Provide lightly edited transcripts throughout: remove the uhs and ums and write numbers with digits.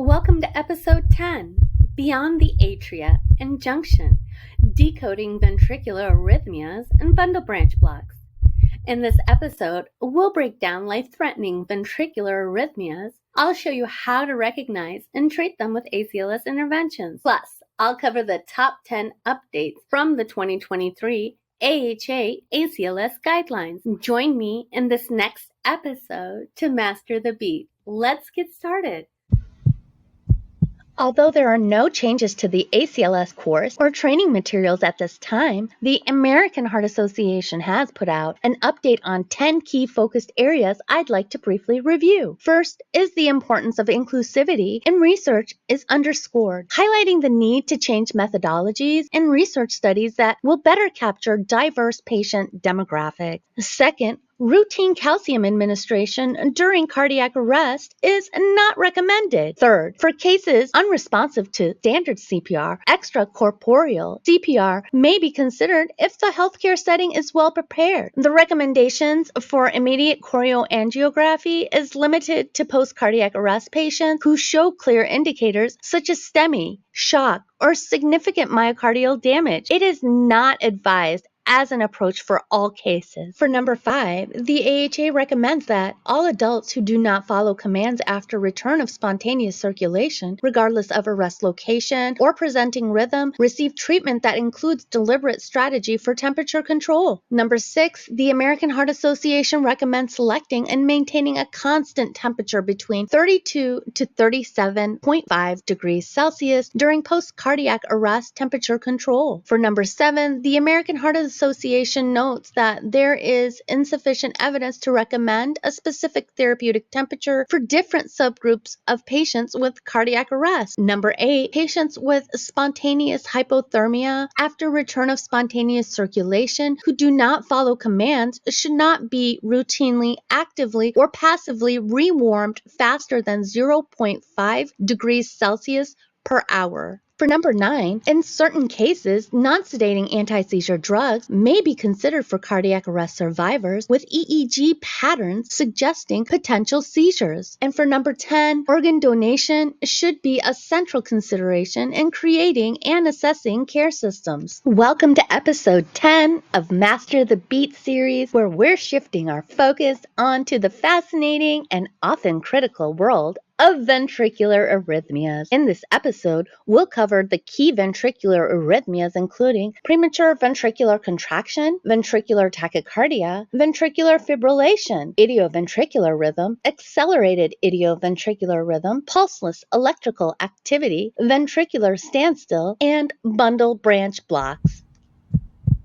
Welcome to Episode 10, Beyond the Atria and Junction, Decoding Ventricular Arrhythmias and Bundle Branch Blocks. In this episode, we'll break down life-threatening ventricular arrhythmias. I'll show you how to recognize and treat them with ACLS interventions. Plus, I'll cover the top 10 updates from the 2023 AHA ACLS guidelines. Join me in this next episode to master the beat. Let's get started. Although there are no changes to the ACLS course or training materials at this time, the American Heart Association has put out an update on 10 key focused areas I'd like to briefly review. First is the importance of inclusivity in research is underscored, highlighting the need to change methodologies and research studies that will better capture diverse patient demographics. Second, routine calcium administration during cardiac arrest is not recommended. Third, for cases unresponsive to standard CPR, extracorporeal CPR may be considered if the healthcare setting is well prepared. The recommendations for immediate chorioangiography is limited to post-cardiac arrest patients who show clear indicators such as STEMI, shock, or significant myocardial damage. It is not advised as an approach for all cases. For number 5, the AHA recommends that all adults who do not follow commands after return of spontaneous circulation, regardless of arrest location or presenting rhythm, receive treatment that includes deliberate strategy for temperature control. Number 6, the American Heart Association recommends selecting and maintaining a constant temperature between 32 to 37.5 degrees Celsius during post-cardiac arrest temperature control. For number 7, the American Heart Association notes that there is insufficient evidence to recommend a specific therapeutic temperature for different subgroups of patients with cardiac arrest. Number 8, patients with spontaneous hypothermia after return of spontaneous circulation who do not follow commands should not be routinely, actively, or passively rewarmed faster than 0.5 degrees Celsius per hour. For number 9, in certain cases, non-sedating anti-seizure drugs may be considered for cardiac arrest survivors with EEG patterns suggesting potential seizures. And for number 10, organ donation should be a central consideration in creating and assessing care systems. Welcome to Episode 10 of Master the Beat series, where we're shifting our focus onto the fascinating and often critical world of ventricular arrhythmias. In this episode, we'll cover the key ventricular arrhythmias, including premature ventricular contraction, ventricular tachycardia, ventricular fibrillation, idioventricular rhythm, accelerated idioventricular rhythm, pulseless electrical activity, ventricular standstill, and bundle branch blocks.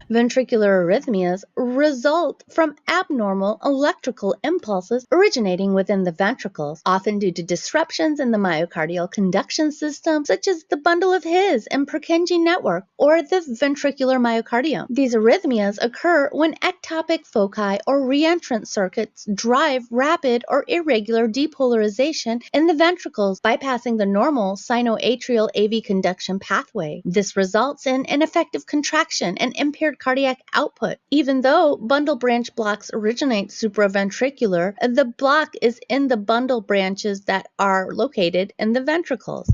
Ventricular arrhythmias result from abnormal electrical impulses originating within the ventricles, often due to disruptions in the myocardial conduction system, such as the bundle of His and Purkinje network, or the ventricular myocardium. These arrhythmias occur when ectopic foci or reentrant circuits drive rapid or irregular depolarization in the ventricles, bypassing the normal sinoatrial AV conduction pathway. This results in ineffective contraction and impaired cardiac output. Even though bundle branch blocks originate supra-ventricular, the block is in the bundle branches that are located in the ventricles.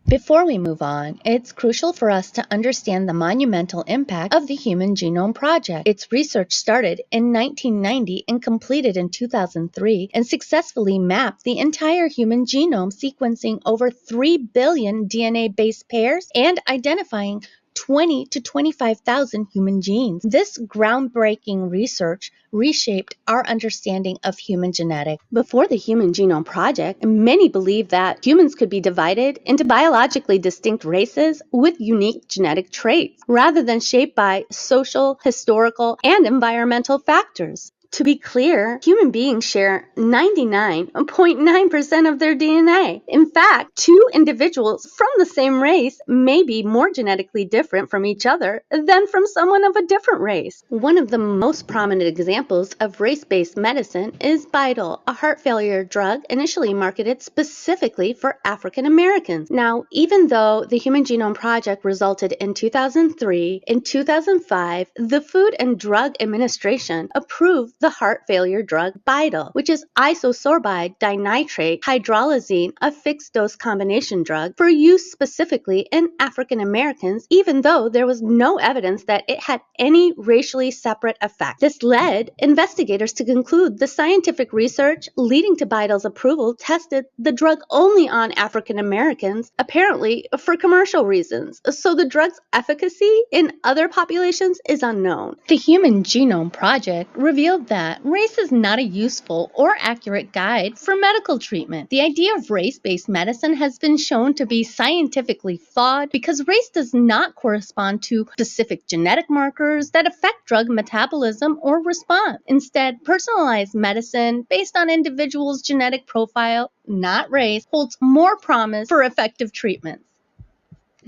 Before we move on, it's crucial for us to understand the monumental impact of the Human Genome Project. Its research started in 1990 and completed in 2003 and successfully mapped the entire human genome, sequencing over 3 billion DNA-based pairs and identifying 20 to 25,000 human genes. This groundbreaking research reshaped our understanding of human genetics. Before the Human Genome Project, many believed that humans could be divided into biologically distinct races with unique genetic traits, rather than shaped by social, historical, and environmental factors. To be clear, human beings share 99.9% of their DNA. In fact, two individuals from the same race may be more genetically different from each other than from someone of a different race. One of the most prominent examples of race-based medicine is Vital, a heart failure drug initially marketed specifically for African Americans. Now, even though the Human Genome Project resulted in 2003, in 2005, the Food and Drug Administration approved the heart failure drug Bidal, which is isosorbide dinitrate hydralazine, a fixed-dose combination drug for use specifically in African Americans, even though there was no evidence that it had any racially separate effect. This led investigators to conclude the scientific research leading to Bidal's approval tested the drug only on African Americans, apparently for commercial reasons, so the drug's efficacy in other populations is unknown. The Human Genome Project revealed that race is not a useful or accurate guide for medical treatment. The idea of race-based medicine has been shown to be scientifically flawed because race does not correspond to specific genetic markers that affect drug metabolism or response. Instead, personalized medicine based on individuals' genetic profile, not race, holds more promise for effective treatments.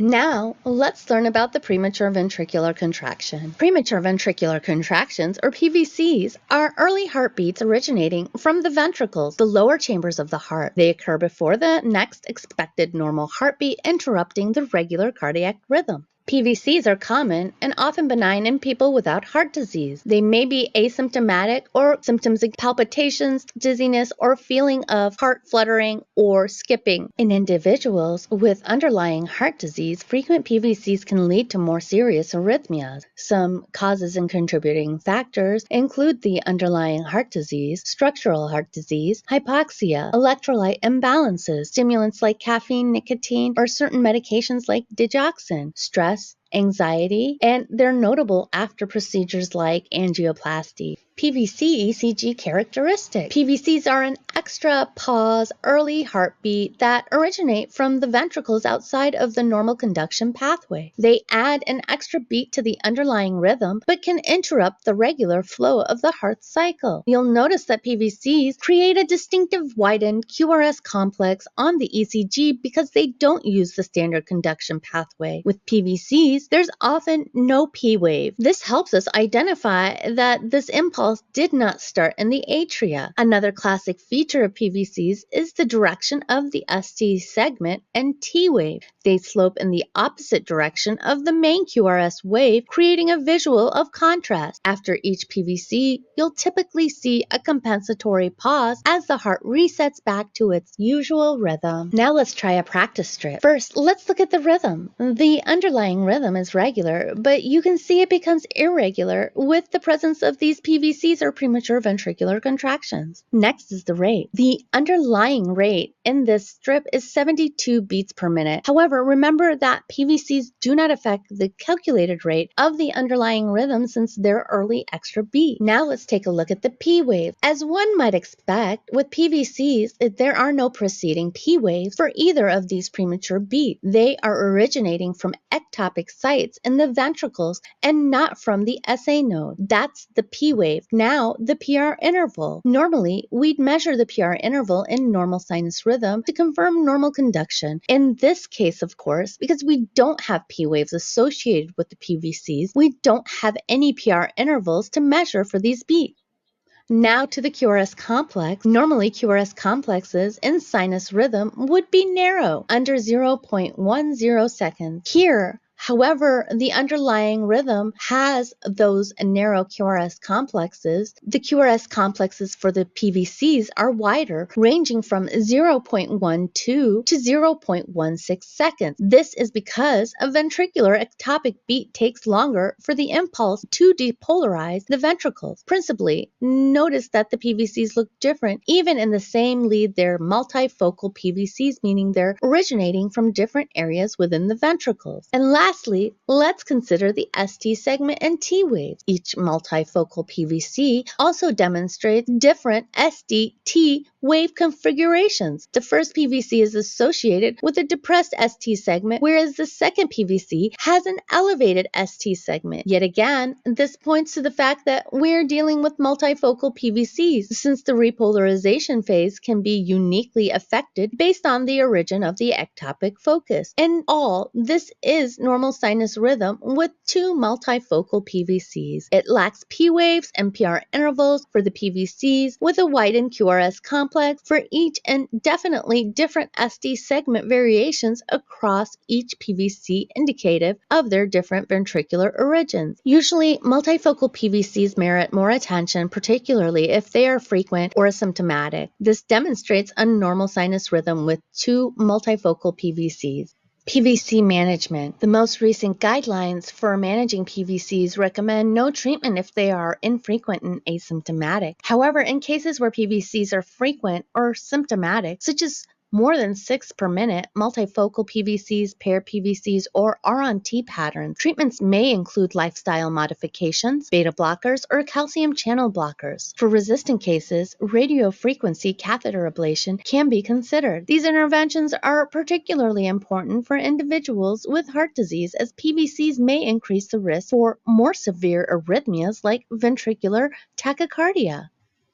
Now, let's learn about the premature ventricular contraction. Premature ventricular contractions, or PVCs, are early heartbeats originating from the ventricles, the lower chambers of the heart. They occur before the next expected normal heartbeat, interrupting the regular cardiac rhythm. PVCs are common and often benign in people without heart disease. They may be asymptomatic or symptoms of palpitations, dizziness, or feeling of heart fluttering or skipping. In individuals with underlying heart disease, frequent PVCs can lead to more serious arrhythmias. Some causes and contributing factors include the underlying heart disease, structural heart disease, hypoxia, electrolyte imbalances, stimulants like caffeine, nicotine, or certain medications like digoxin, stress, anxiety, and they're notable after procedures like angioplasty. PVC ECG characteristic. PVCs are an extra pause early heartbeat that originate from the ventricles outside of the normal conduction pathway. They add an extra beat to the underlying rhythm but can interrupt the regular flow of the heart cycle. You'll notice that PVCs create a distinctive widened QRS complex on the ECG because they don't use the standard conduction pathway. With PVCs, there's often no P wave. This helps us identify that this impulse did not start in the atria. Another classic feature of PVCs is the direction of the ST segment and T wave. They slope in the opposite direction of the main QRS wave, creating a visual of contrast. After each PVC, you'll typically see a compensatory pause as the heart resets back to its usual rhythm. Now let's try a practice strip. First, let's look at the rhythm. The underlying rhythm is regular, but you can see it becomes irregular with the presence of these PVCs or premature ventricular contractions. Next is the rate. The underlying rate in this strip is 72 beats per minute. However, remember that PVCs do not affect the calculated rate of the underlying rhythm since they're early extra beat. Now let's take a look at the P wave. As one might expect, with PVCs, there are no preceding P waves for either of these premature beats. They are originating from ectopic sites in the ventricles and not from the SA node. That's the P wave. Now, the PR interval. Normally, we'd measure the PR interval in normal sinus rhythm to confirm normal conduction. In this case, of course, because we don't have P waves associated with the PVCs, we don't have any PR intervals to measure for these beats. Now to the QRS complex. Normally, QRS complexes in sinus rhythm would be narrow, under 0.10 seconds. Here, however, the underlying rhythm has those narrow QRS complexes. The QRS complexes for the PVCs are wider, ranging from 0.12 to 0.16 seconds. This is because a ventricular ectopic beat takes longer for the impulse to depolarize the ventricles. Principally, notice that the PVCs look different even in the same lead. They're multifocal PVCs, meaning they're originating from different areas within the ventricles. And lastly, let's consider the ST segment and T waves. Each multifocal PVC also demonstrates different ST-T wave configurations. The first PVC is associated with a depressed ST segment, whereas the second PVC has an elevated ST segment. Yet again, this points to the fact that we're dealing with multifocal PVCs, since the repolarization phase can be uniquely affected based on the origin of the ectopic focus. In all, this is normal sinus rhythm with two multifocal PVCs. It lacks P waves and PR intervals for the PVCs with a widened QRS complex complex for each and definitely different ST segment variations across each PVC indicative of their different ventricular origins. Usually, multifocal PVCs merit more attention, particularly if they are frequent or asymptomatic. This demonstrates a normal sinus rhythm with two multifocal PVCs. PVC management. The most recent guidelines for managing PVCs recommend no treatment if they are infrequent and asymptomatic. However, in cases where PVCs are frequent or symptomatic, such as more than 6 per minute, multifocal PVCs, paired PVCs, or R-on-T patterns, treatments may include lifestyle modifications, beta blockers, or calcium channel blockers. For resistant cases, radiofrequency catheter ablation can be considered. These interventions are particularly important for individuals with heart disease, as PVCs may increase the risk for more severe arrhythmias like ventricular tachycardia.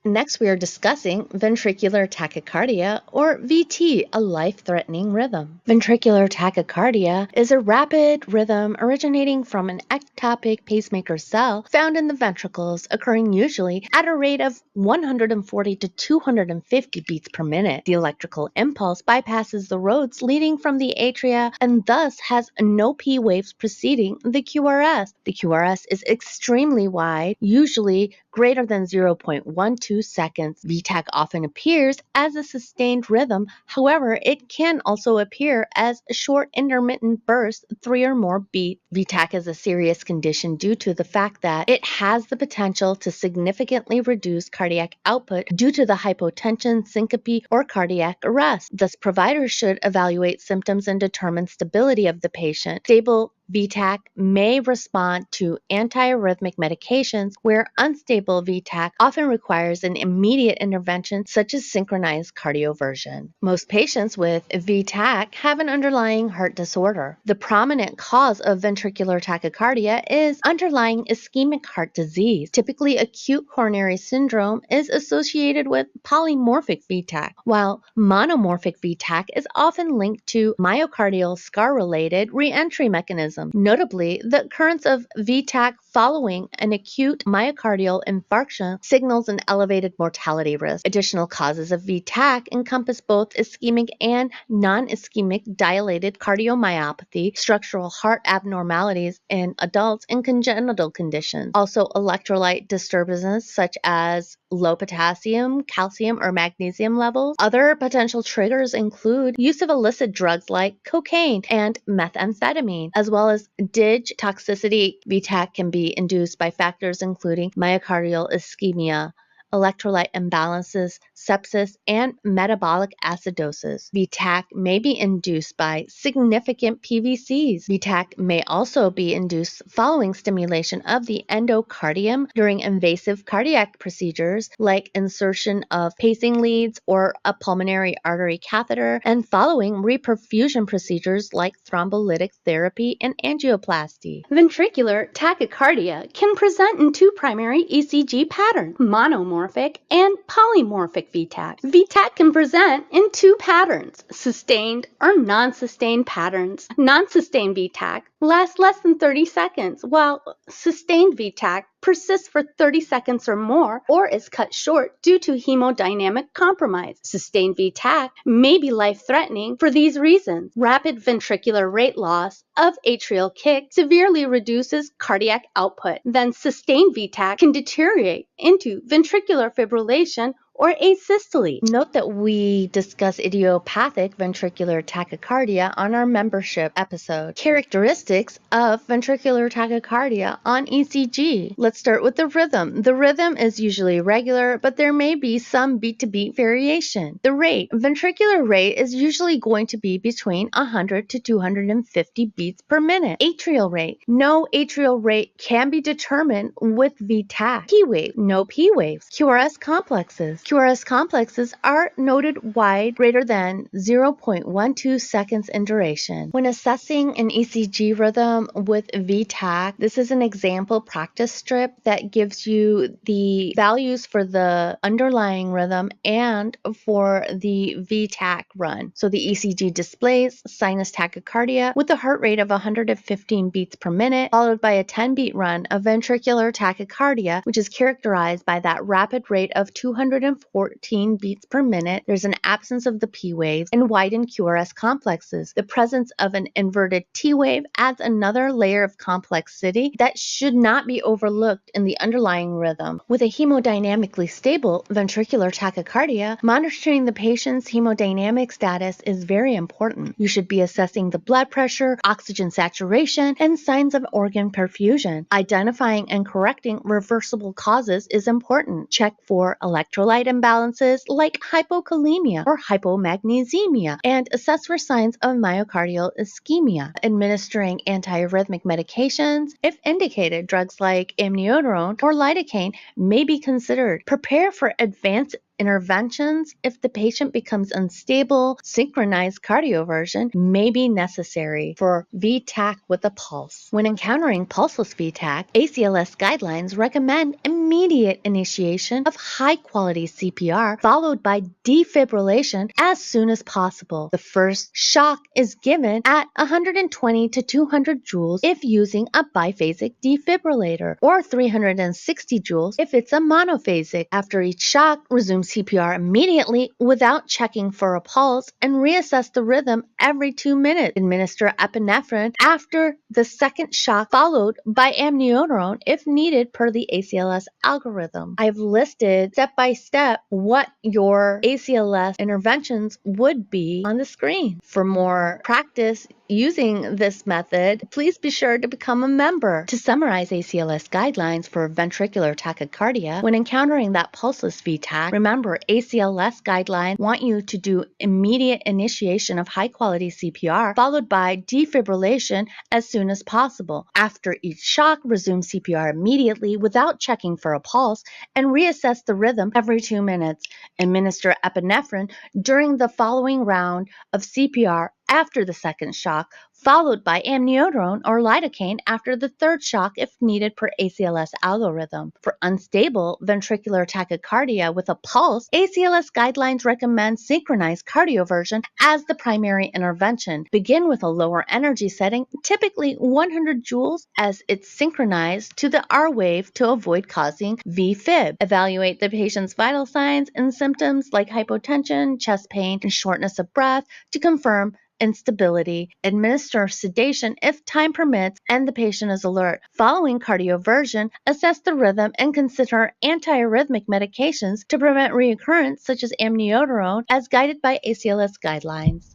Next, we are discussing ventricular tachycardia, or VT, a life-threatening rhythm. Ventricular tachycardia is a rapid rhythm originating from an ectopic pacemaker cell found in the ventricles, occurring usually at a rate of 140 to 250 beats per minute. The electrical impulse bypasses the roads leading from the atria and thus has no P waves preceding the QRS. The QRS is extremely wide, usually greater than 0.12 seconds. V-tach often appears as a sustained rhythm. However, it can also appear as a short intermittent burst, 3 or more beats. V-tach is a serious condition due to the fact that it has the potential to significantly reduce cardiac output due to the hypotension, syncope, or cardiac arrest. Thus, providers should evaluate symptoms and determine stability of the patient. Stable V-tach may respond to antiarrhythmic medications, where unstable V-tach often requires an immediate intervention such as synchronized cardioversion. Most patients with V-tach have an underlying heart disorder. The prominent cause of ventricular tachycardia is underlying ischemic heart disease. Typically, acute coronary syndrome is associated with polymorphic V-tach, while monomorphic V-tach is often linked to myocardial scar-related reentry mechanisms. Notably, the occurrence of V-tach following an acute myocardial infarction signals an elevated mortality risk. Additional causes of V-tach encompass both ischemic and non-ischemic dilated cardiomyopathy, structural heart abnormalities in adults, and congenital conditions. Also, electrolyte disturbances such as low potassium, calcium, or magnesium levels. Other potential triggers include use of illicit drugs like cocaine and methamphetamine, as well as dig toxicity. V-tach can be induced by factors including myocardial ischemia, electrolyte imbalances, sepsis, and metabolic acidosis. V-tach may be induced by significant PVCs. V-tach may also be induced following stimulation of the endocardium during invasive cardiac procedures like insertion of pacing leads or a pulmonary artery catheter, and following reperfusion procedures like thrombolytic therapy and angioplasty. Ventricular tachycardia can present in two primary ECG patterns: monomorphic and polymorphic V-tach. V-tach can present in two patterns: sustained or non-sustained patterns. Non-sustained V-tach lasts less than 30 seconds, while sustained V-tach persists for 30 seconds or more, or is cut short due to hemodynamic compromise. Sustained V-tach may be life-threatening for these reasons. Rapid ventricular rate loss of atrial kick severely reduces cardiac output. Then sustained V-tach can deteriorate into ventricular fibrillation or asystole. Note that we discuss idiopathic ventricular tachycardia on our membership episode. Characteristics of ventricular tachycardia on ECG. Let's start with the rhythm. The rhythm is usually regular, but there may be some beat-to-beat variation. The rate. Ventricular rate is usually going to be between 100 to 250 beats per minute. Atrial rate. No atrial rate can be determined with V-tach. P wave. No P waves. QRS complexes. QRS complexes are noted wide, greater than 0.12 seconds in duration. When assessing an ECG rhythm with V-tach, this is an example practice strip that gives you the values for the underlying rhythm and for the V-tach run. So the ECG displays sinus tachycardia with a heart rate of 115 beats per minute, followed by a 10-beat run of ventricular tachycardia, which is characterized by that rapid rate of 240 114 beats per minute. There's an absence of the P waves and widened QRS complexes. The presence of an inverted T wave adds another layer of complexity that should not be overlooked in the underlying rhythm. With a hemodynamically stable ventricular tachycardia, monitoring the patient's hemodynamic status is very important. You should be assessing the blood pressure, oxygen saturation, and signs of organ perfusion. Identifying and correcting reversible causes is important. Check for electrolyte imbalances like hypokalemia or hypomagnesemia, and assess for signs of myocardial ischemia. Administering antiarrhythmic medications, if indicated, drugs like amiodarone or lidocaine may be considered. Prepare for advanced interventions if the patient becomes unstable. Synchronized cardioversion may be necessary for V-tach with a pulse. When encountering pulseless V-tach, ACLS guidelines recommend immediate initiation of high-quality CPR followed by defibrillation as soon as possible. The first shock is given at 120 to 200 joules if using a biphasic defibrillator, or 360 joules if it's a monophasic. After each shock, resume CPR immediately without checking for a pulse and reassess the rhythm every 2 minutes. Administer epinephrine after the second shock, followed by amiodarone if needed per the ACLS algorithm. I've listed step by step what your ACLS interventions would be on the screen. For more practice using this method, please be sure to become a member. To summarize ACLS guidelines for ventricular tachycardia, when encountering that pulseless V-tach, remember ACLS guidelines want you to do immediate initiation of high-quality CPR followed by defibrillation as soon as possible. After each shock, resume CPR immediately without checking for a pulse and reassess the rhythm every 2 minutes. Administer epinephrine during the following round of CPR after the second shock, followed by amiodarone or lidocaine after the third shock if needed per ACLS algorithm. For unstable ventricular tachycardia with a pulse, ACLS guidelines recommend synchronized cardioversion as the primary intervention. Begin with a lower energy setting, typically 100 joules, as it's synchronized to the R wave to avoid causing V-fib. Evaluate the patient's vital signs and symptoms like hypotension, chest pain, and shortness of breath to confirm instability. Administer sedation if time permits and the patient is alert. Following cardioversion, assess the rhythm and consider antiarrhythmic medications to prevent reoccurrence, such as amiodarone, as guided by ACLS guidelines.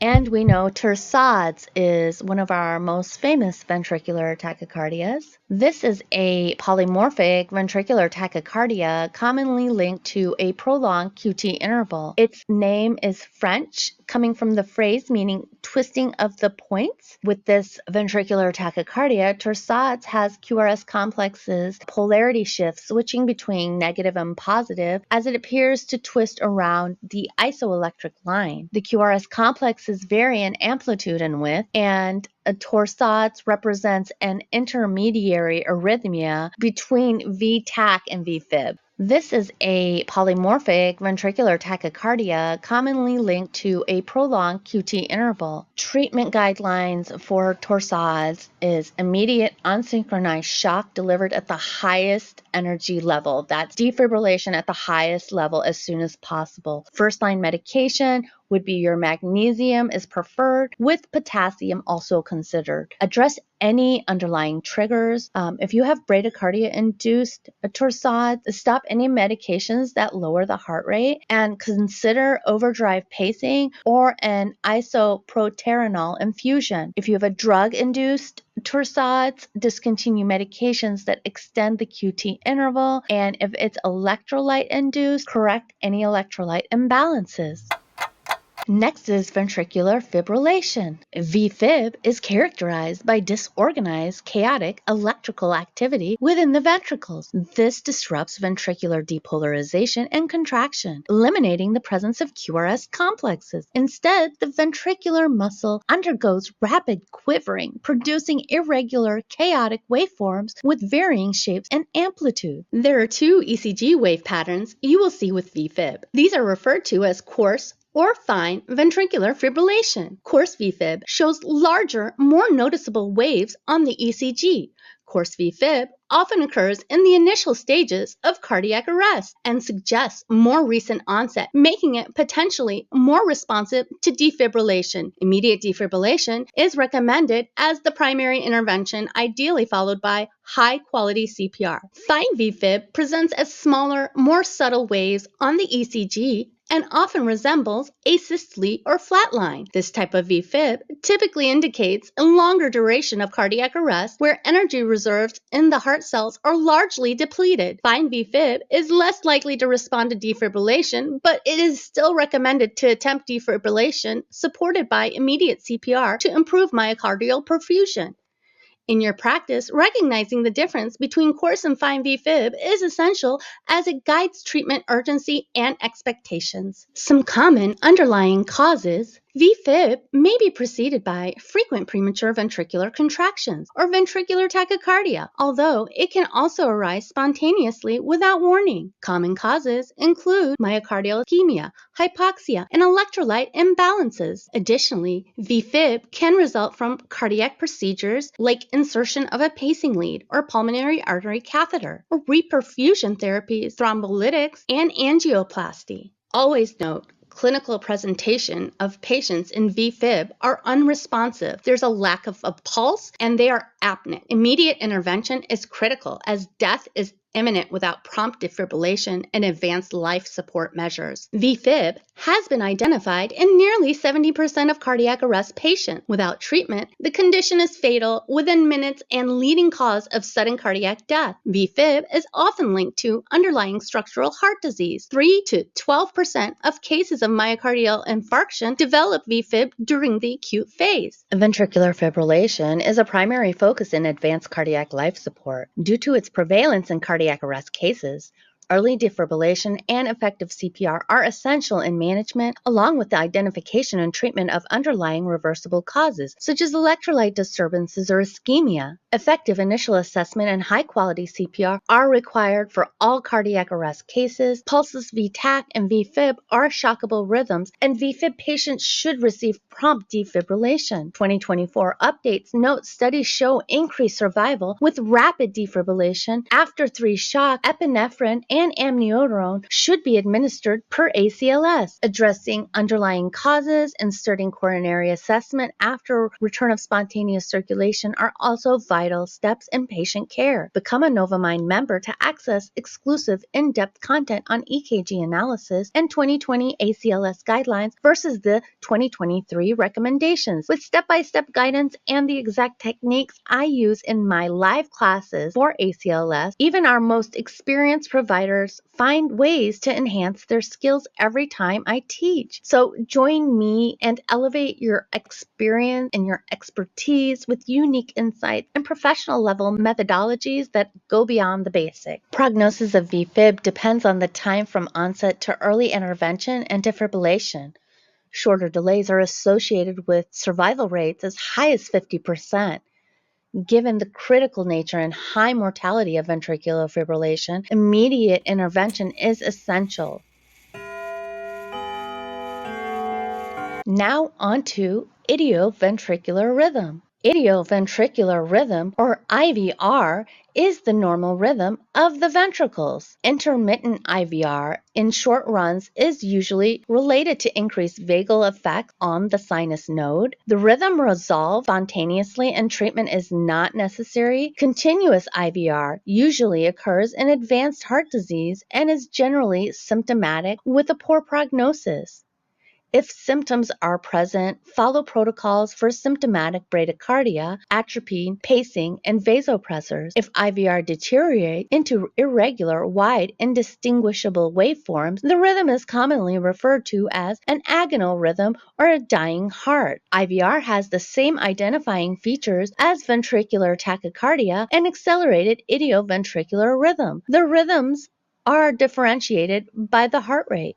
And we know Torsades is one of our most famous ventricular tachycardias. This is a polymorphic ventricular tachycardia commonly linked to a prolonged QT interval. Its name is French, coming from the phrase meaning twisting of the points. With this ventricular tachycardia, Torsades has QRS complexes polarity shifts switching between negative and positive as it appears to twist around the isoelectric line. The QRS complexes vary in amplitude and width, and a Torsades represents an intermediary arrhythmia between V-tach and V-fib. This is a polymorphic ventricular tachycardia commonly linked to a prolonged QT interval. Treatment guidelines for Torsades is immediate unsynchronized shock delivered at the highest energy level. That's defibrillation at the highest level as soon as possible. First-line medication would be your magnesium is preferred, with potassium also considered. Address any underlying triggers. If you have bradycardia-induced Torsades, stop any medications that lower the heart rate and consider overdrive pacing or an isoproterenol infusion. If you have a drug-induced Torsades, discontinue medications that extend the QT interval, and if it's electrolyte-induced, correct any electrolyte imbalances. Next is ventricular fibrillation. V-fib is characterized by disorganized, chaotic electrical activity within the ventricles. This disrupts ventricular depolarization and contraction, eliminating the presence of QRS complexes. Instead, the ventricular muscle undergoes rapid quivering, producing irregular, chaotic waveforms with varying shapes and amplitude. There are two ECG wave patterns you will see with V-fib. These are referred to as coarse or fine ventricular fibrillation. Coarse V-fib shows larger, more noticeable waves on the ECG. Coarse V-fib often occurs in the initial stages of cardiac arrest and suggests more recent onset, making it potentially more responsive to defibrillation. Immediate defibrillation is recommended as the primary intervention, ideally followed by high-quality CPR. Fine V-fib presents as smaller, more subtle waves on the ECG and often resembles asystole or flatline. This type of V-fib typically indicates a longer duration of cardiac arrest where energy reserves in the heart cells are largely depleted. Fine V-fib is less likely to respond to defibrillation, but it is still recommended to attempt defibrillation supported by immediate CPR to improve myocardial perfusion. In your practice, recognizing the difference between coarse and fine V-fib is essential as it guides treatment urgency and expectations. Some common underlying causes. V-fib may be preceded by frequent premature ventricular contractions or ventricular tachycardia, although it can also arise spontaneously without warning. Common causes include myocardial ischemia, hypoxia, and electrolyte imbalances. Additionally, V-fib can result from cardiac procedures like insertion of a pacing lead or pulmonary artery catheter, or reperfusion therapies, thrombolytics, and angioplasty. Always note, clinical presentation of patients in V-fib are unresponsive. There's a lack of a pulse and they are apneic. Immediate intervention is critical as death is imminent without prompt defibrillation and advanced life support measures. V-fib has been identified in nearly 70% of cardiac arrest patients. Without treatment, the condition is fatal within minutes and leading cause of sudden cardiac death. V-fib is often linked to underlying structural heart disease. 3 to 12% of cases of myocardial infarction develop V-fib during the acute phase. Ventricular fibrillation is a primary focus in advanced cardiac life support. Due to its prevalence in cardiac arrest cases, early defibrillation and effective CPR are essential in management, along with the identification and treatment of underlying reversible causes, such as electrolyte disturbances or ischemia. Effective initial assessment and high-quality CPR are required for all cardiac arrest cases. Pulses V-tach and V-fib are shockable rhythms, and V-fib patients should receive prompt defibrillation. 2024 updates note studies show increased survival with rapid defibrillation after 3 shock. Epinephrine and amiodarone should be administered per ACLS. Addressing underlying causes, inserting coronary assessment after return of spontaneous circulation are also vital steps in patient care. Become a Novamind member to access exclusive in-depth content on EKG analysis and 2020 ACLS guidelines versus the 2023 recommendations, with step-by-step guidance and the exact techniques I use in my live classes for ACLS. Even our most experienced providers find ways to enhance their skills every time I teach. So join me and elevate your experience and your expertise with unique insights and professional level methodologies that go beyond the basic. Prognosis of V-fib depends on the time from onset to early intervention and defibrillation. Shorter delays are associated with survival rates as high as 50%. Given the critical nature and high mortality of ventricular fibrillation, immediate intervention is essential. Now on to idioventricular rhythm. Idioventricular rhythm, or IVR, is the normal rhythm of the ventricles. Intermittent IVR in short runs is usually related to increased vagal effect on the sinus node. The rhythm resolves spontaneously and treatment is not necessary. Continuous IVR usually occurs in advanced heart disease and is generally symptomatic with a poor prognosis. If symptoms are present, follow protocols for symptomatic bradycardia, atropine, pacing, and vasopressors. If IVR deteriorates into irregular, wide, indistinguishable waveforms, the rhythm is commonly referred to as an agonal rhythm or a dying heart. IVR has the same identifying features as ventricular tachycardia and accelerated idioventricular rhythm. The rhythms are differentiated by the heart rate.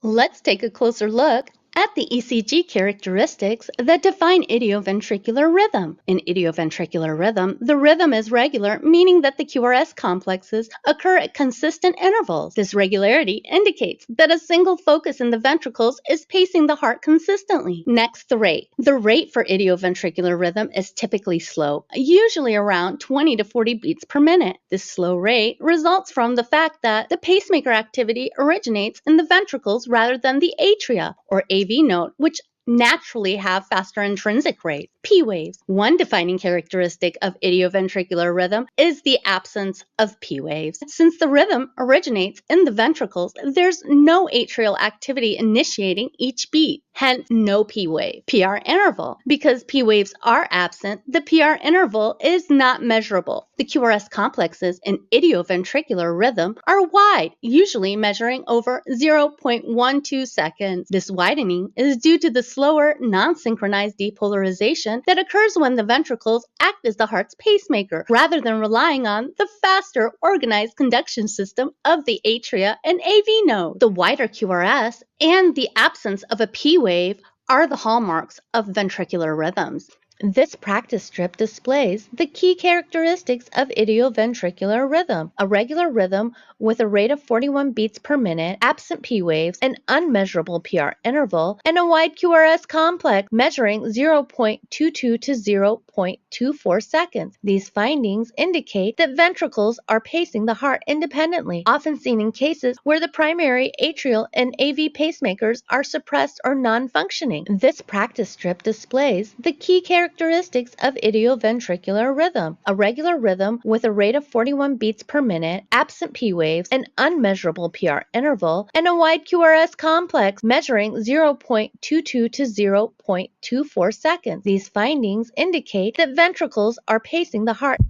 Let's take a closer look at the ECG characteristics that define idioventricular rhythm. In idioventricular rhythm, the rhythm is regular, meaning that the QRS complexes occur at consistent intervals. This regularity indicates that a single focus in the ventricles is pacing the heart consistently. Next, the rate. The rate for idioventricular rhythm is typically slow, usually around 20 to 40 beats per minute. This slow rate results from the fact that the pacemaker activity originates in the ventricles rather than the atria, or AV node, which naturally have faster intrinsic rates. P waves. One defining characteristic of idioventricular rhythm is the absence of P waves. Since the rhythm originates in the ventricles, there's no atrial activity initiating each beat, hence no P wave. PR interval. Because P waves are absent, the PR interval is not measurable. The QRS complexes in idioventricular rhythm are wide, usually measuring over 0.12 seconds. This widening is due to the slower, non-synchronized depolarization that occurs when the ventricles act as the heart's pacemaker, rather than relying on the faster, organized conduction system of the atria and AV node. The wider QRS and the absence of a P wave are the hallmarks of ventricular rhythms. This practice strip displays the key characteristics of idioventricular rhythm: a regular rhythm with a rate of 41 beats per minute, absent P waves, an unmeasurable PR interval, and a wide QRS complex measuring 0.22 to 0.24 seconds. These findings indicate that ventricles are pacing the heart independently, often seen in cases where the primary atrial and AV pacemakers are suppressed or non-functioning. This practice strip displays the key characteristics of idioventricular rhythm: a regular rhythm with a rate of 41 beats per minute, absent P waves, an unmeasurable PR interval, and a wide QRS complex measuring 0.22 to 0.24 seconds. These findings indicate that ventricles are pacing the heart.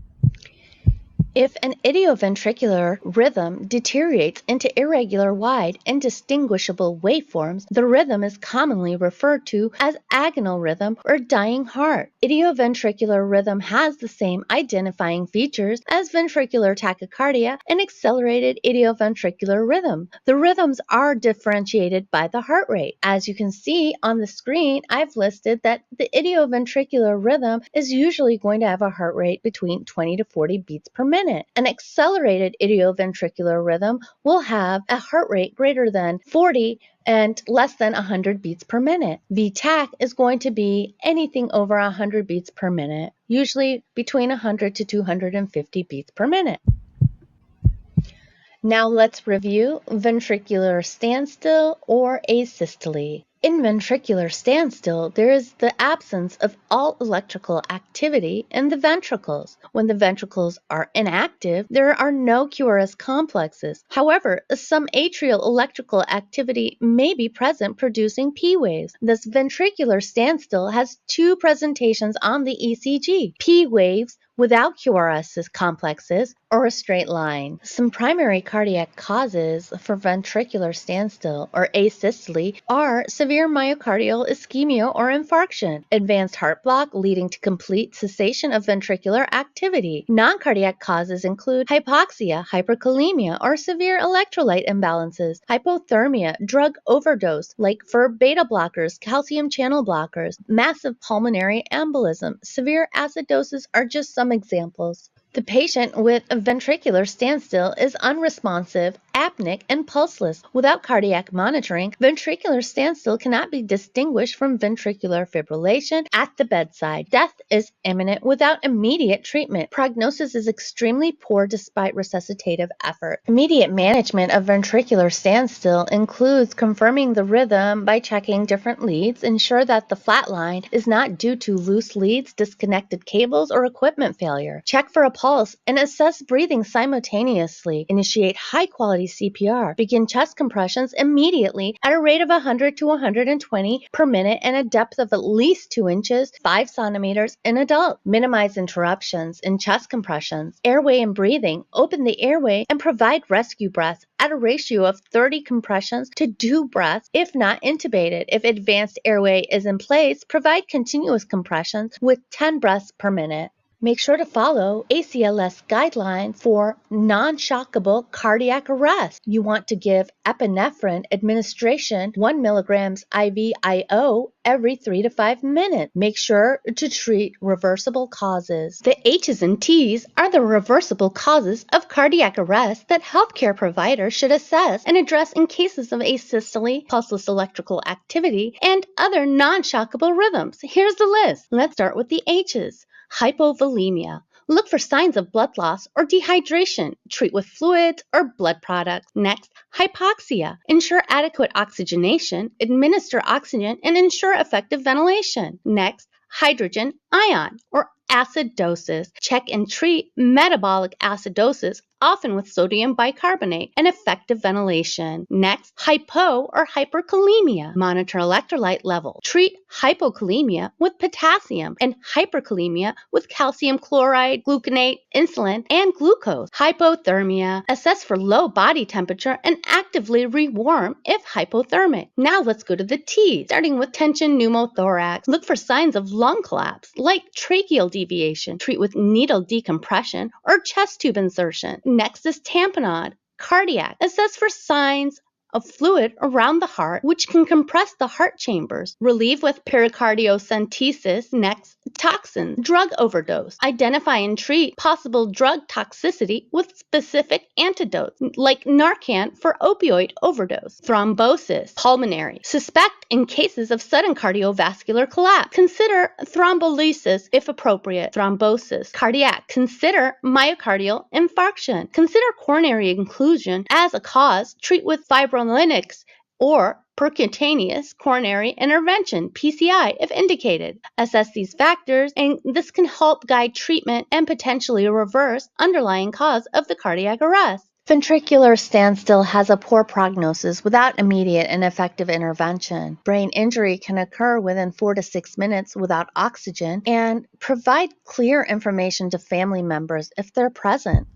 If an idioventricular rhythm deteriorates into irregular, wide, indistinguishable waveforms, the rhythm is commonly referred to as agonal rhythm or dying heart. Idioventricular rhythm has the same identifying features as ventricular tachycardia and accelerated idioventricular rhythm. The rhythms are differentiated by the heart rate. As you can see on the screen, I've listed that the idioventricular rhythm is usually going to have a heart rate between 20 to 40 beats per minute. An accelerated idioventricular rhythm will have a heart rate greater than 40 and less than 100 beats per minute. V-tach is going to be anything over 100 beats per minute, usually between 100 to 250 beats per minute. Now let's review ventricular standstill or asystole. In ventricular standstill, there is the absence of all electrical activity in the ventricles. When the ventricles are inactive, there are no QRS complexes. However, some atrial electrical activity may be present, producing P waves. This ventricular standstill has two presentations on the ECG: P waves without QRS complexes, or a straight line. Some primary cardiac causes for ventricular standstill or asystole are severe myocardial ischemia or infarction, advanced heart block leading to complete cessation of ventricular activity. Non-cardiac causes include hypoxia, hyperkalemia, or severe electrolyte imbalances, hypothermia, drug overdose like for beta blockers, calcium channel blockers, massive pulmonary embolism, severe acidosis are just some examples. The patient with a ventricular standstill is unresponsive, apneic, and pulseless. Without cardiac monitoring, ventricular standstill cannot be distinguished from ventricular fibrillation at the bedside. Death is imminent without immediate treatment. Prognosis is extremely poor despite resuscitative effort. Immediate management of ventricular standstill includes confirming the rhythm by checking different leads, ensure that the flat line is not due to loose leads, disconnected cables, or equipment failure. Check for a pulse and assess breathing simultaneously. Initiate high-quality CPR. Begin chest compressions immediately at a rate of 100 to 120 per minute and a depth of at least 2 inches, 5 centimeters in adult. Minimize interruptions in chest compressions. Airway and breathing. Open the airway and provide rescue breaths at a ratio of 30 compressions to 2 breaths if not intubated. If advanced airway is in place, provide continuous compressions with 10 breaths per minute. Make sure to follow ACLS guidelines for non-shockable cardiac arrest. You want to give epinephrine administration 1 milligrams IV/IO every 3 to 5 minutes. Make sure to treat reversible causes. The H's and T's are the reversible causes of cardiac arrest that healthcare providers should assess and address in cases of asystole, pulseless electrical activity, and other non-shockable rhythms. Here's the list. Let's start with the H's. Hypovolemia. Look for signs of blood loss or dehydration. Treat with fluids or blood products. Next, hypoxia. Ensure adequate oxygenation, administer oxygen, and ensure effective ventilation. Next, hydrogen ion or acidosis. Check and treat metabolic acidosis, often with sodium bicarbonate, and effective ventilation. Next, hypo or hyperkalemia. Monitor electrolyte level. Treat hypokalemia with potassium and hyperkalemia with calcium chloride, gluconate, insulin, and glucose. Hypothermia. Assess for low body temperature and actively rewarm if hypothermic. Now let's go to the T, starting with tension pneumothorax. Look for signs of lung collapse, like tracheal deviation. Treat with needle decompression or chest tube insertion. Next is tamponade, cardiac. Assess for signs of fluid around the heart, which can compress the heart chambers. Relieve with pericardiocentesis. Next, toxin, drug overdose. Identify and treat possible drug toxicity with specific antidotes, like Narcan for opioid overdose. Thrombosis, pulmonary. Suspect in cases of sudden cardiovascular collapse. Consider thrombolysis if appropriate. Thrombosis, cardiac. Consider myocardial infarction. Consider coronary inclusion as a cause. Treat with fibrolytics or percutaneous coronary intervention, PCI, if indicated. Assess these factors, and this can help guide treatment and potentially reverse underlying cause of the cardiac arrest. Ventricular standstill has a poor prognosis without immediate and effective intervention. Brain injury can occur within 4 to 6 minutes without oxygen, and provide clear information to family members if they're present.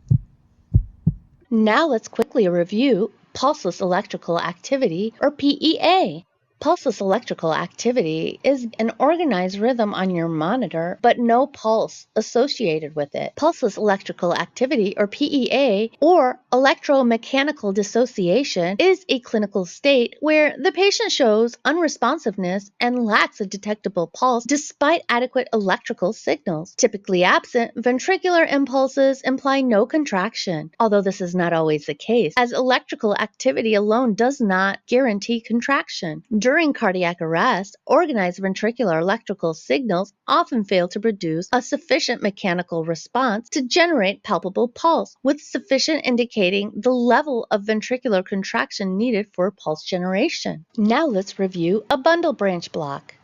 Now let's quickly review pulseless electrical activity, or PEA. Pulseless electrical activity is an organized rhythm on your monitor, but no pulse associated with it. Pulseless electrical activity, or PEA, or electromechanical dissociation, is a clinical state where the patient shows unresponsiveness and lacks a detectable pulse despite adequate electrical signals. Typically absent, ventricular impulses imply no contraction, although this is not always the case, as electrical activity alone does not guarantee contraction. During cardiac arrest, organized ventricular electrical signals often fail to produce a sufficient mechanical response to generate palpable pulse, with sufficient indicating the level of ventricular contraction needed for pulse generation. Now let's review a bundle branch block.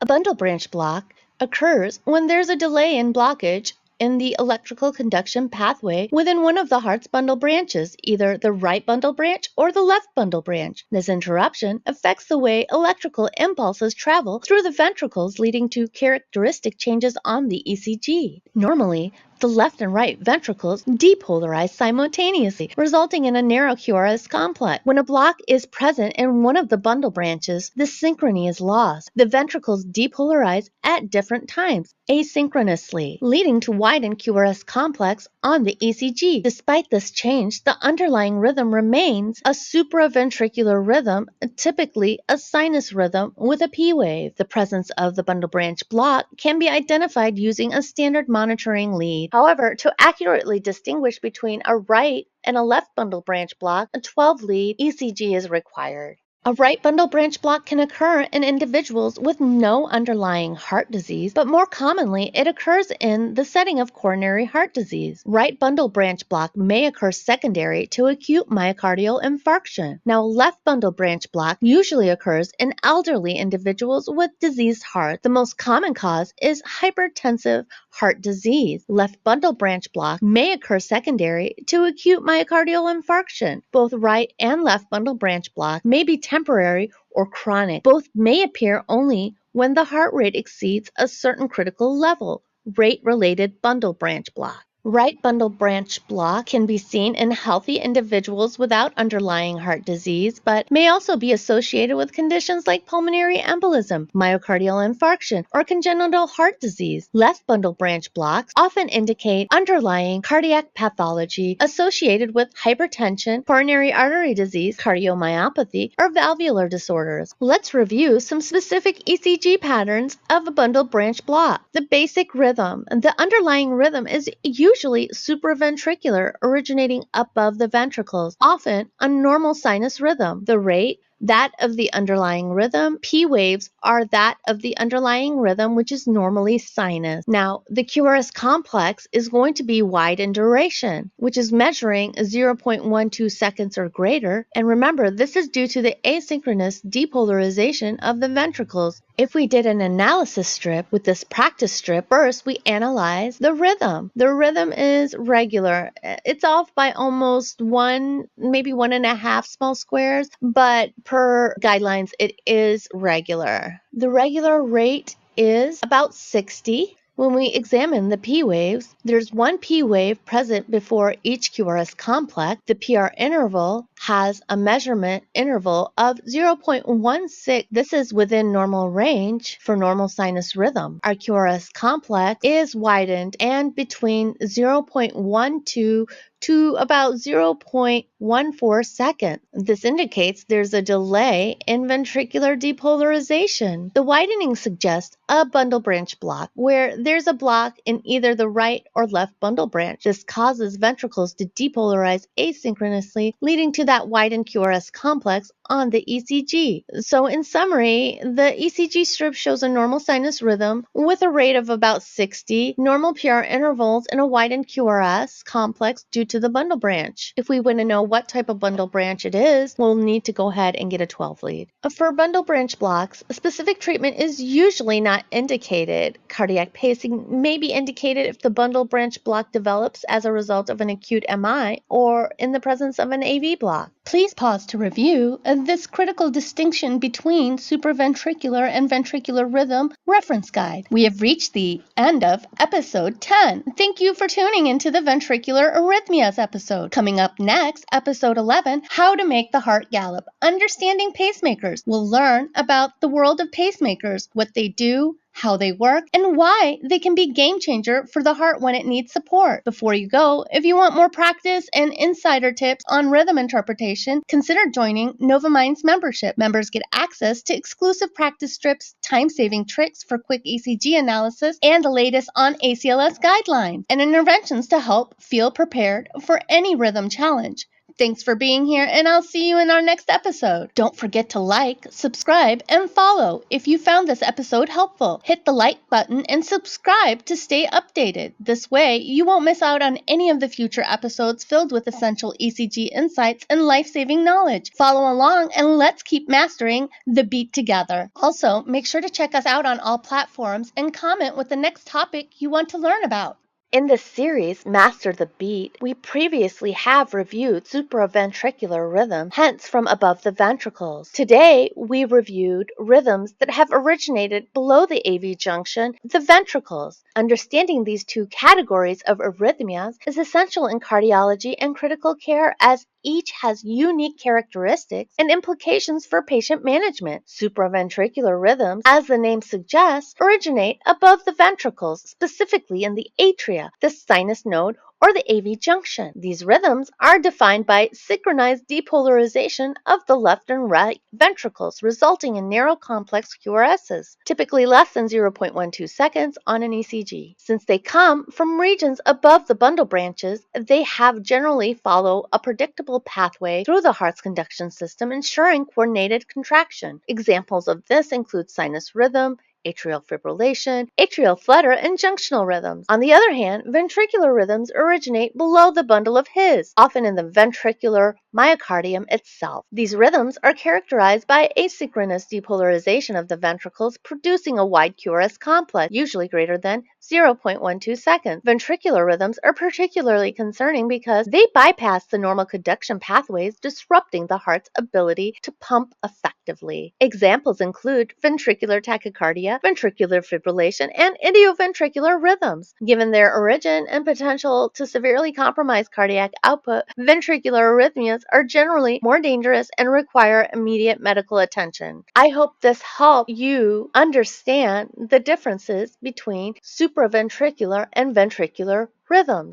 A bundle branch block occurs when there's a delay in blockage in the electrical conduction pathway within one of the heart's bundle branches, either the right bundle branch or the left bundle branch. This interruption affects the way electrical impulses travel through the ventricles, leading to characteristic changes on the ECG. Normally, the left and right ventricles depolarize simultaneously, resulting in a narrow QRS complex. When a block is present in one of the bundle branches, the synchrony is lost. The ventricles depolarize at different times, asynchronously, leading to widened QRS complex on the ECG. Despite this change, the underlying rhythm remains a supra-ventricular rhythm, typically a sinus rhythm with a P wave. The presence of the bundle branch block can be identified using a standard monitoring lead. However, to accurately distinguish between a right and a left bundle branch block, a 12-lead ECG is required. A right bundle branch block can occur in individuals with no underlying heart disease, but more commonly it occurs in the setting of coronary heart disease. Right bundle branch block may occur secondary to acute myocardial infarction. Now, left bundle branch block usually occurs in elderly individuals with diseased heart. The most common cause is hypertensive heart disease. Left bundle branch block may occur secondary to acute myocardial infarction. Both right and left bundle branch block may be temporary or chronic. Both may appear only when the heart rate exceeds a certain critical level, rate-related bundle branch block. Right bundle branch block can be seen in healthy individuals without underlying heart disease, but may also be associated with conditions like pulmonary embolism, myocardial infarction, or congenital heart disease. Left bundle branch blocks often indicate underlying cardiac pathology associated with hypertension, coronary artery disease, cardiomyopathy, or valvular disorders. Let's review some specific ECG patterns of a bundle branch block. The basic rhythm. The underlying rhythm is usually supra-ventricular, originating above the ventricles, often a normal sinus rhythm. The rate, that of the underlying rhythm. P waves are that of the underlying rhythm, which is normally sinus. Now, the QRS complex is going to be wide in duration, which is measuring 0.12 seconds or greater. And remember, this is due to the asynchronous depolarization of the ventricles. If we did an analysis strip with this practice strip, first we analyze the rhythm. The rhythm is regular. It's off by almost one, maybe 1.5 small squares, but per guidelines, it is regular. The regular rate is about 60. When we examine the P waves, there's one P wave present before each QRS complex. The PR interval has a measurement interval of 0.16. This is within normal range for normal sinus rhythm. Our QRS complex is widened and between 0.12 to about 0.14 seconds. This indicates there's a delay in ventricular depolarization. The widening suggests a bundle branch block, where there's a block in either the right or left bundle branch. This causes ventricles to depolarize asynchronously, leading to that widened QRS complex on the ECG. So in summary, the ECG strip shows a normal sinus rhythm with a rate of about 60, normal PR intervals, and a widened QRS complex due to the bundle branch. If we want to know what type of bundle branch it is, we'll need to go ahead and get a 12 lead. For bundle branch blocks, a specific treatment is usually not indicated. Cardiac pacing may be indicated if the bundle branch block develops as a result of an acute MI or in the presence of an AV block. Please pause to review this critical distinction between supraventricular and ventricular rhythm reference guide. We have reached the end of episode 10. Thank you for tuning into the ventricular arrhythmias episode. Coming up next, episode 11, how to make the heart gallop. Understanding pacemakers. We'll learn about the world of pacemakers, what they do, how they work, and why they can be game changer for the heart when it needs support. Before you go, if you want more practice and insider tips on rhythm interpretation, consider joining NovaMind's membership. Members get access to exclusive practice strips, time-saving tricks for quick ECG analysis, and the latest on ACLS guidelines and interventions to help feel prepared for any rhythm challenge. Thanks for being here, and I'll see you in our next episode. Don't forget to like, subscribe, and follow if you found this episode helpful. Hit the like button and subscribe to stay updated. This way, you won't miss out on any of the future episodes filled with essential ECG insights and life-saving knowledge. Follow along and let's keep mastering the beat together. Also, make sure to check us out on all platforms and comment with the next topic you want to learn about. In this series, Master the Beat, we previously have reviewed supraventricular rhythm, hence from above the ventricles. Today, we reviewed rhythms that have originated below the AV junction, the ventricles. Understanding these two categories of arrhythmias is essential in cardiology and critical care, as each has unique characteristics and implications for patient management. Supraventricular rhythms, as the name suggests, originate above the ventricles, specifically in the atria, the sinus node, or the AV junction. These rhythms are defined by synchronized depolarization of the left and right ventricles, resulting in narrow complex QRSs, typically less than 0.12 seconds on an ECG. Since they come from regions above the bundle branches, they have generally follow a predictable pathway through the heart's conduction system, ensuring coordinated contraction. Examples of this include sinus rhythm, atrial fibrillation, atrial flutter, and junctional rhythms. On the other hand, ventricular rhythms originate below the bundle of His, often in the ventricular myocardium itself. These rhythms are characterized by asynchronous depolarization of the ventricles, producing a wide QRS complex, usually greater than 0.12 seconds. Ventricular rhythms are particularly concerning because they bypass the normal conduction pathways, disrupting the heart's ability to pump effectively. respectively. Examples include ventricular tachycardia, ventricular fibrillation, and idioventricular rhythms. Given their origin and potential to severely compromise cardiac output, ventricular arrhythmias are generally more dangerous and require immediate medical attention. I hope this helped you understand the differences between supraventricular and ventricular rhythms.